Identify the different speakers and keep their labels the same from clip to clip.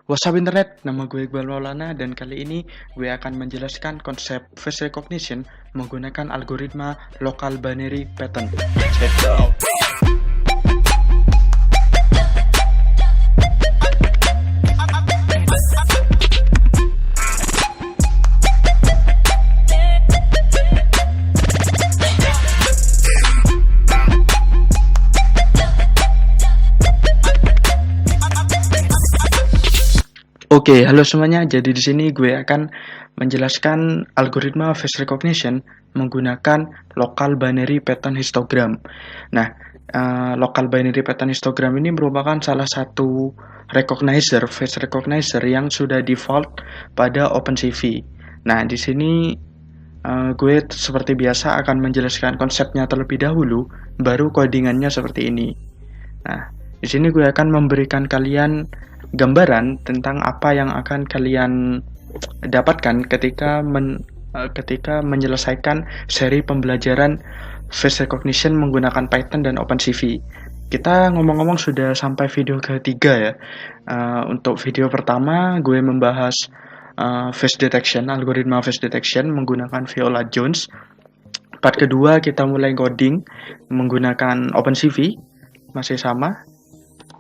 Speaker 1: What's up internet, nama gue Iqbal Maulana dan kali ini gue akan menjelaskan konsep face recognition menggunakan algoritma local binary pattern. Check it out. Oke, halo semuanya. Jadi di sini gue akan menjelaskan algoritma face recognition menggunakan local binary pattern histogram. Nah, local binary pattern histogram ini merupakan salah satu face recognizer yang sudah default pada OpenCV. Nah, di sini gue seperti biasa akan menjelaskan konsepnya terlebih dahulu, baru codingannya seperti ini. Nah, di sini gue akan memberikan kalian gambaran tentang apa yang akan kalian dapatkan ketika menyelesaikan seri pembelajaran face recognition menggunakan Python dan OpenCV. Kita ngomong-ngomong sudah sampai video ketiga ya. Untuk video pertama gue membahas algoritma face detection menggunakan Viola Jones. Part kedua kita mulai coding menggunakan OpenCV, masih sama.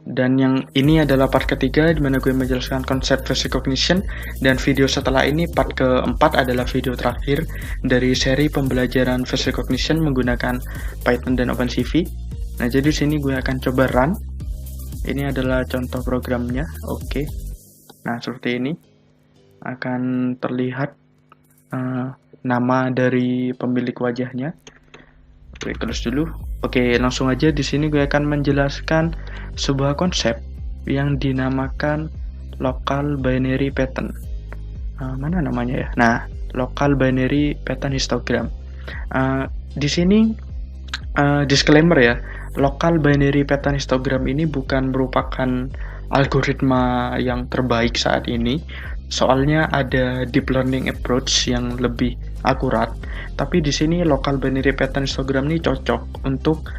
Speaker 1: Dan yang ini adalah part ketiga di mana gue menjelaskan konsep face recognition, dan video setelah ini part keempat adalah video terakhir dari seri pembelajaran face recognition menggunakan Python dan OpenCV. Nah, jadi di sini gue akan coba run. Ini adalah contoh programnya. Oke. Nah, seperti ini akan terlihat nama dari pemilik wajahnya. Oke, close dulu. Oke, langsung aja di sini gue akan menjelaskan sebuah konsep yang dinamakan local binary pattern. Mana namanya ya? Nah, local binary pattern histogram. Di sini disclaimer ya, local binary pattern histogram ini bukan merupakan algoritma yang terbaik saat ini. Soalnya ada deep learning approach yang lebih akurat, tapi di sini local binary pattern histogram ini cocok untuk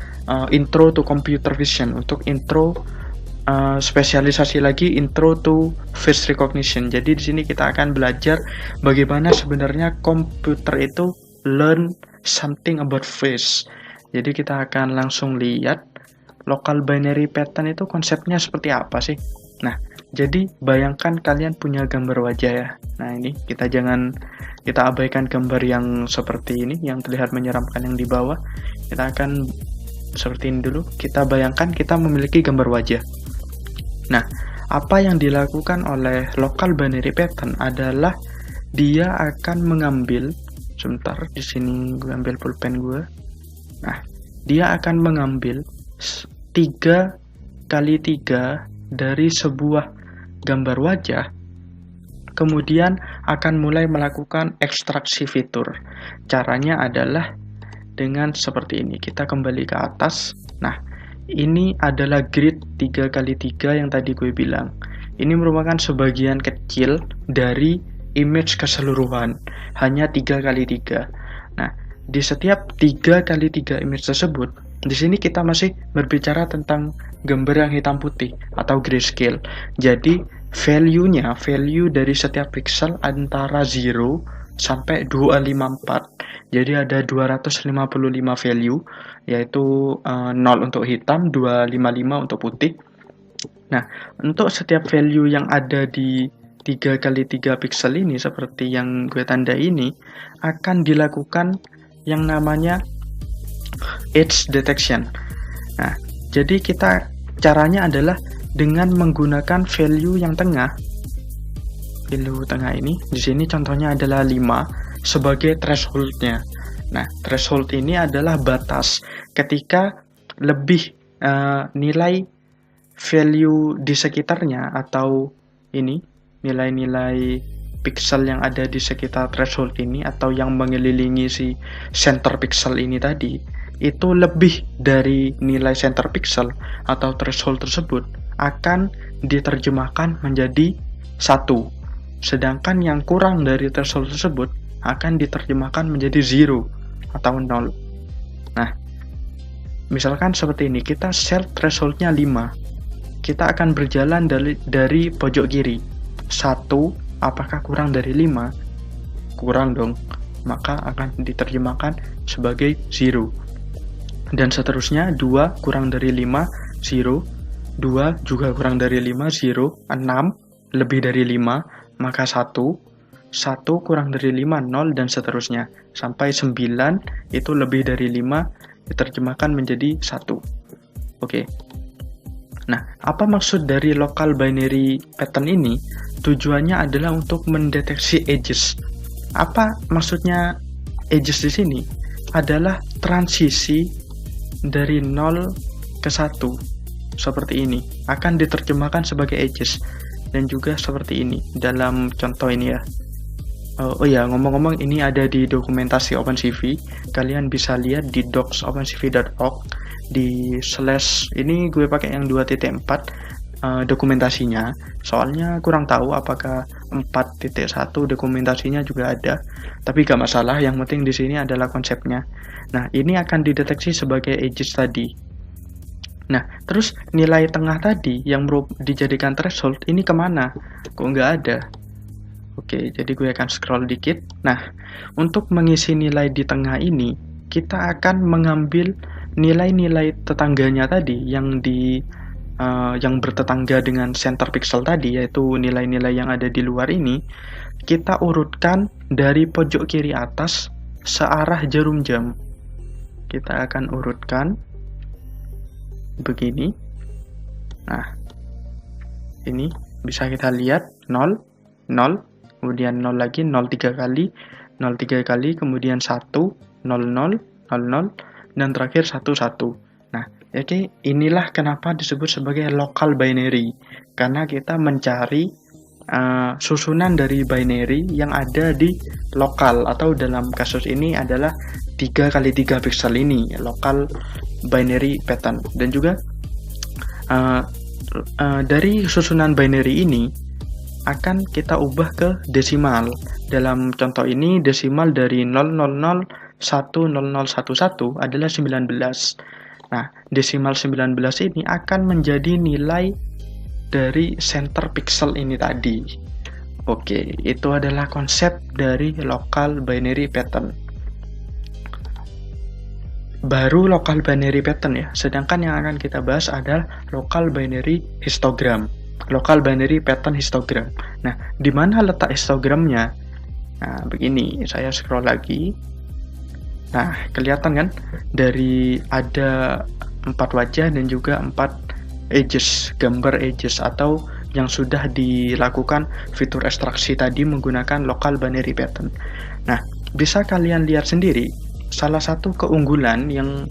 Speaker 1: intro to computer vision, untuk intro spesialisasi lagi intro to face recognition. Jadi di sini kita akan belajar bagaimana sebenarnya komputer itu learn something about face. Jadi kita akan langsung lihat local binary pattern itu konsepnya seperti apa sih. Nah, jadi bayangkan kalian punya gambar wajah ya. Nah, ini kita abaikan gambar yang seperti ini yang terlihat menyeramkan yang di bawah. Kita akan seperti ini dulu. Kita bayangkan kita memiliki gambar wajah. Nah, apa yang dilakukan oleh local binary pattern adalah dia akan mengambil, sebentar, di sini gue ambil pulpen gue. Nah, dia akan mengambil 3x3 dari sebuah gambar wajah, kemudian akan mulai melakukan ekstraksi fitur. Caranya adalah dengan seperti ini. Kita kembali ke atas. Nah, ini adalah grid 3x3 yang tadi gue bilang. Ini merupakan sebagian kecil dari image keseluruhan, hanya 3x3. Nah, di setiap 3x3 image tersebut, di sini kita masih berbicara tentang gambar yang hitam putih atau grayscale. Jadi value dari setiap pixel antara 0 sampai 254. Jadi ada 255 value, yaitu 0 untuk hitam, 255 untuk putih. Nah, untuk setiap value yang ada di 3x3 pixel ini, seperti yang gue tanda ini, akan dilakukan yang namanya edge detection. Nah, jadi caranya adalah dengan menggunakan value yang tengah. Value tengah ini, di sini contohnya adalah 5 sebagai threshold-nya. Nah, threshold ini adalah batas ketika lebih nilai value di sekitarnya, atau ini nilai-nilai pixel yang ada di sekitar threshold ini atau yang mengelilingi si center pixel ini tadi, itu lebih dari nilai center pixel atau threshold tersebut, akan diterjemahkan menjadi 1. Sedangkan yang kurang dari threshold tersebut akan diterjemahkan menjadi 0 atau 0. Nah, misalkan seperti ini, kita set thresholdnya 5. kita akan berjalan dari pojok kiri. 1, apakah kurang dari 5? Kurang dong, maka akan diterjemahkan sebagai 0. Dan seterusnya, 2 kurang dari 5, 0. 2 juga kurang dari 5, 0. 6 lebih dari 5, maka 1. 1 kurang dari 5, 0, dan seterusnya. Sampai 9 itu lebih dari 5, diterjemahkan menjadi 1. Oke. Nah, apa maksud dari local binary pattern ini? Tujuannya adalah untuk mendeteksi edges. Apa maksudnya edges di sini? Adalah transisi dari 0 ke 1. Seperti ini. Akan diterjemahkan sebagai edges. Dan juga seperti ini dalam contoh ini ya. Oh ya, ngomong-ngomong, ini ada di dokumentasi OpenCV. Kalian bisa lihat di docs.opencv.org di / ini gue pakai yang 2.4 dokumentasinya. Soalnya kurang tahu apakah 4.1 dokumentasinya juga ada. Tapi gak masalah, yang penting di sini adalah konsepnya. Nah, ini akan dideteksi sebagai edges tadi. Nah, terus nilai tengah tadi yang dijadikan threshold ini kemana? Kok nggak ada? Oke, jadi gue akan scroll dikit. Nah, untuk mengisi nilai di tengah ini, kita akan mengambil nilai-nilai tetangganya tadi yang bertetangga dengan center pixel tadi, yaitu nilai-nilai yang ada di luar ini. Kita urutkan dari pojok kiri atas searah jarum jam. Kita akan urutkan begini. Nah, ini bisa kita lihat 0, 0, kemudian 0 lagi, 0 3 kali, 0 3 kali, kemudian 1, 0, 0, 0, 0, dan terakhir 1, 1. Nah, oke, inilah kenapa disebut sebagai local binary, karena kita mencari susunan dari binary yang ada di lokal, atau dalam kasus ini adalah 3 kali 3 pixel ini, local binary pattern. Dan juga dari susunan binary ini akan kita ubah ke desimal. Dalam contoh ini, desimal dari 000100011 adalah 19. Nah, desimal 19 ini akan menjadi nilai dari center pixel ini tadi. Oke, itu adalah konsep dari local binary pattern. Baru local binary pattern ya, sedangkan yang akan kita bahas adalah local binary histogram. Local binary pattern histogram. Nah, di mana letak histogramnya? Nah, begini, saya scroll lagi. Nah, kelihatan kan? Dari ada 4 wajah dan juga 4 edges, gambar edges, atau yang sudah dilakukan fitur ekstraksi tadi menggunakan local binary pattern. Nah, bisa kalian lihat sendiri, salah satu keunggulan yang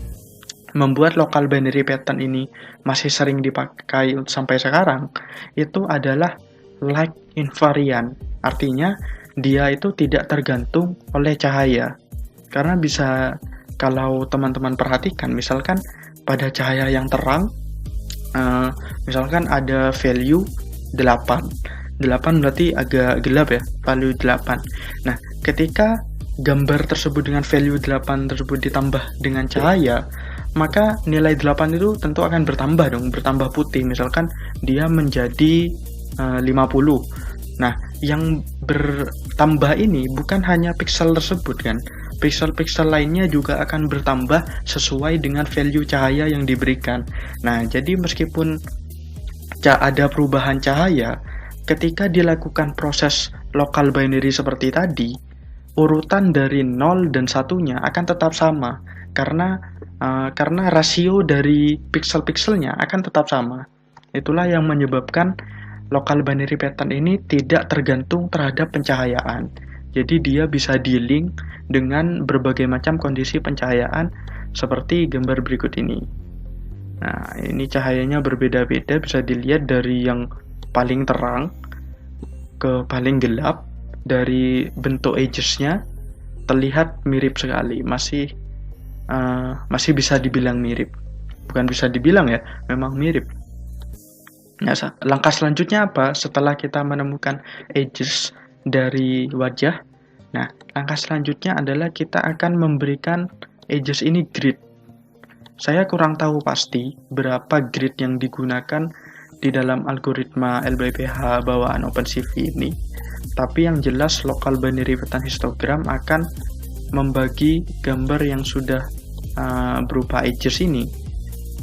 Speaker 1: membuat local binary pattern ini masih sering dipakai sampai sekarang itu adalah light invariant. Artinya dia itu tidak tergantung oleh cahaya. Karena bisa, kalau teman-teman perhatikan, misalkan pada cahaya yang terang, misalkan ada value 8 berarti agak gelap ya, value 8. Nah, ketika gambar tersebut dengan value 8 tersebut ditambah dengan cahaya, maka nilai 8 itu tentu akan bertambah dong, bertambah putih. Misalkan dia menjadi 50. Nah, yang bertambah ini bukan hanya pixel tersebut kan, pixel-pixel lainnya juga akan bertambah sesuai dengan value cahaya yang diberikan. Nah, jadi meskipun ada perubahan cahaya, ketika dilakukan proses local binary seperti tadi, urutan dari 0 dan 1-nya akan tetap sama, karena rasio dari pixel-pixelnya akan tetap sama. Itulah yang menyebabkan local binary pattern ini tidak tergantung terhadap pencahayaan. Jadi dia bisa di-link dengan berbagai macam kondisi pencahayaan seperti gambar berikut ini. Nah, ini cahayanya berbeda-beda, bisa dilihat dari yang paling terang ke paling gelap. Dari bentuk edges-nya terlihat mirip sekali, masih bisa dibilang mirip. Bukan bisa dibilang ya, memang mirip. Nah, langkah selanjutnya apa setelah kita menemukan edges dari wajah? Nah, langkah selanjutnya adalah kita akan memberikan edges ini grid. Saya kurang tahu pasti berapa grid yang digunakan di dalam algoritma LBPH bawaan OpenCV ini. Tapi yang jelas local binary pattern histogram akan membagi gambar yang sudah berupa edges ini,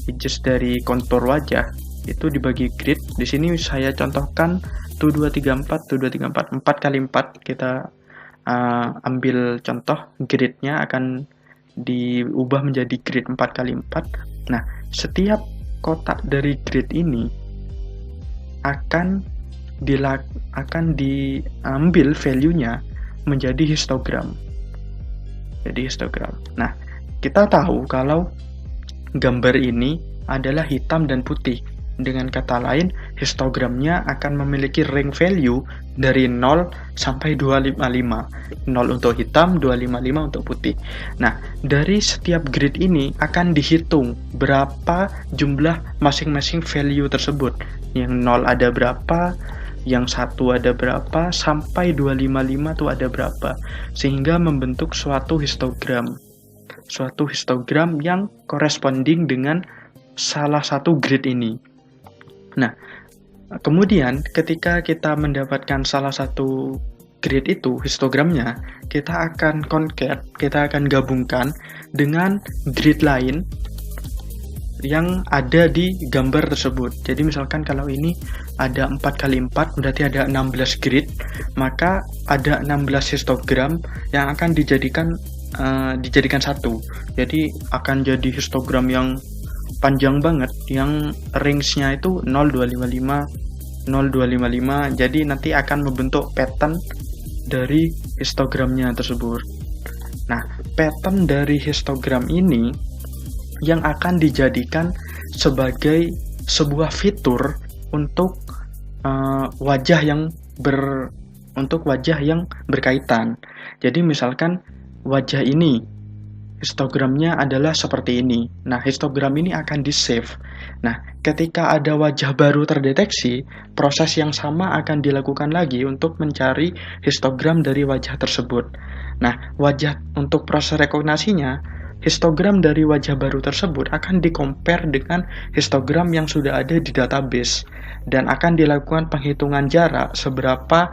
Speaker 1: edges dari kontur wajah itu dibagi grid. Di sini saya contohkan 2234 4x4. Kita ambil contoh gridnya akan diubah menjadi grid 4x4. Nah, setiap kotak dari grid ini akan diambil value-nya menjadi histogram. Jadi histogram. Nah, kita tahu kalau gambar ini adalah hitam dan putih. Dengan kata lain, histogramnya akan memiliki range value dari 0 sampai 255. 0 untuk hitam, 255 untuk putih. Nah, dari setiap grid ini akan dihitung berapa jumlah masing-masing value tersebut. Yang 0 ada berapa, yang 1 ada berapa, sampai 255 itu ada berapa. Sehingga membentuk suatu histogram. Suatu histogram yang corresponding dengan salah satu grid ini. Nah, kemudian ketika kita mendapatkan salah satu grid itu, histogramnya, kita akan concat, kita akan gabungkan dengan grid lain yang ada di gambar tersebut. Jadi misalkan kalau ini ada 4x4, berarti ada 16 grid, maka ada 16 histogram yang akan dijadikan satu. Jadi akan jadi histogram yang panjang banget, yang range-nya itu 0255, 0255. Jadi nanti akan membentuk pattern dari histogramnya tersebut. Nah, pattern dari histogram ini yang akan dijadikan sebagai sebuah fitur untuk wajah yang berkaitan. Jadi misalkan wajah ini histogramnya adalah seperti ini. Nah, histogram ini akan di-save. Nah, ketika ada wajah baru terdeteksi, proses yang sama akan dilakukan lagi untuk mencari histogram dari wajah tersebut. Nah, untuk proses rekognisinya, histogram dari wajah baru tersebut akan di-compare dengan histogram yang sudah ada di database dan akan dilakukan penghitungan jarak seberapa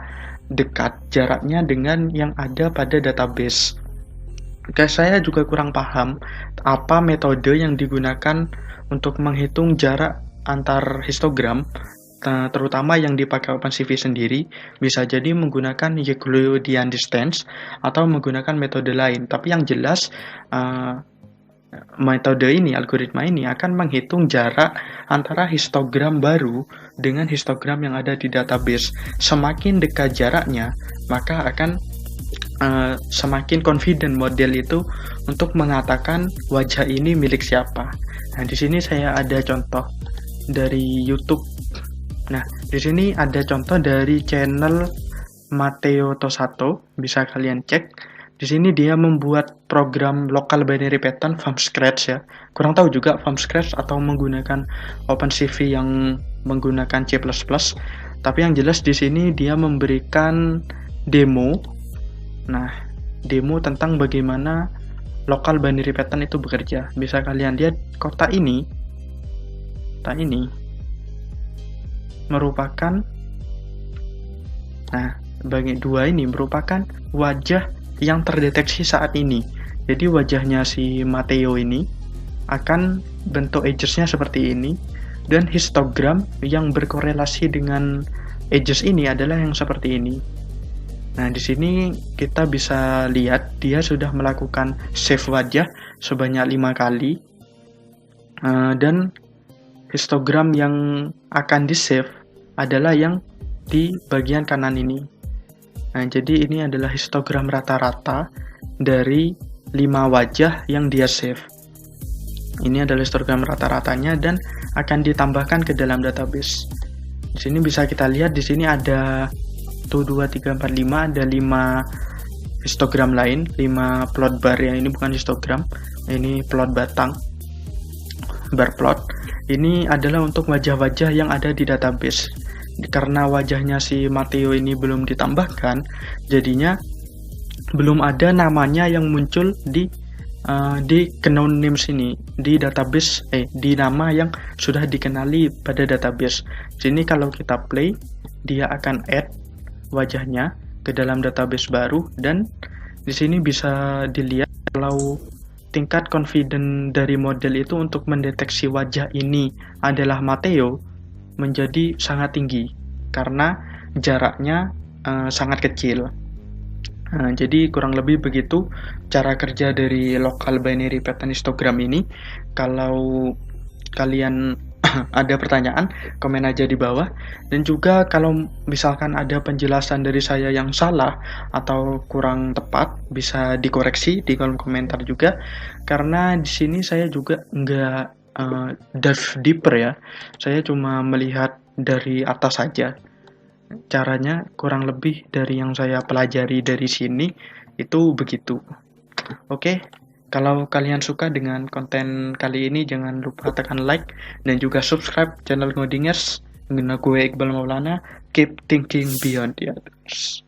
Speaker 1: dekat jaraknya dengan yang ada pada database. Saya juga kurang paham apa metode yang digunakan untuk menghitung jarak antar histogram, terutama yang dipakai OpenCV sendiri. Bisa jadi menggunakan Euclidean distance atau menggunakan metode lain. Tapi yang jelas metode ini, algoritma ini akan menghitung jarak antara histogram baru dengan histogram yang ada di database. Semakin dekat jaraknya, maka akan semakin confident model itu untuk mengatakan wajah ini milik siapa. Nah, di sini saya ada contoh dari YouTube. Nah, di sini ada contoh dari channel Matteo Tosato, bisa kalian cek. Di sini dia membuat program local binary pattern from scratch ya. Kurang tahu juga from scratch atau menggunakan OpenCV yang menggunakan C++. Tapi yang jelas di sini dia memberikan demo. Nah, demo tentang bagaimana local binary pattern itu bekerja. Bisa kalian lihat kotak ini merupakan, bagi dua ini merupakan wajah yang terdeteksi saat ini. Jadi wajahnya si Matteo ini akan bentuk edges-nya seperti ini, dan histogram yang berkorelasi dengan edges ini adalah yang seperti ini. Nah, di sini kita bisa lihat dia sudah melakukan save wajah sebanyak 5 kali. Dan histogram yang akan di-save adalah yang di bagian kanan ini. Nah, jadi ini adalah histogram rata-rata dari 5 wajah yang dia save. Ini adalah histogram rata-ratanya dan akan ditambahkan ke dalam database. Di sini bisa kita lihat, di sini ada 1, 2, 3, 4, 5, ada 5 histogram lain, 5 plot bar ya. Ini bukan histogram, ini plot batang, bar plot. Ini adalah untuk wajah-wajah yang ada di database. Karena wajahnya si Matteo ini belum ditambahkan, jadinya belum ada namanya yang muncul di known names ini. di database di nama yang sudah dikenali pada database. Sini kalau kita play, dia akan add wajahnya ke dalam database baru, dan di sini bisa dilihat kalau tingkat confident dari model itu untuk mendeteksi wajah ini adalah Matteo menjadi sangat tinggi karena jaraknya sangat kecil. Jadi kurang lebih begitu cara kerja dari local binary pattern histogram ini. Kalau kalian ada pertanyaan, komen aja di bawah. Dan juga kalau misalkan ada penjelasan dari saya yang salah atau kurang tepat, bisa dikoreksi di kolom komentar juga. Karena di sini saya juga nggak dive deeper ya. Saya cuma melihat dari atas saja. Caranya kurang lebih dari yang saya pelajari dari sini itu begitu. Oke, kalau kalian suka dengan konten kali ini, jangan lupa tekan like dan juga subscribe channel Ngodingers. Dengan gue Iqbal Maulana, keep thinking beyond the others.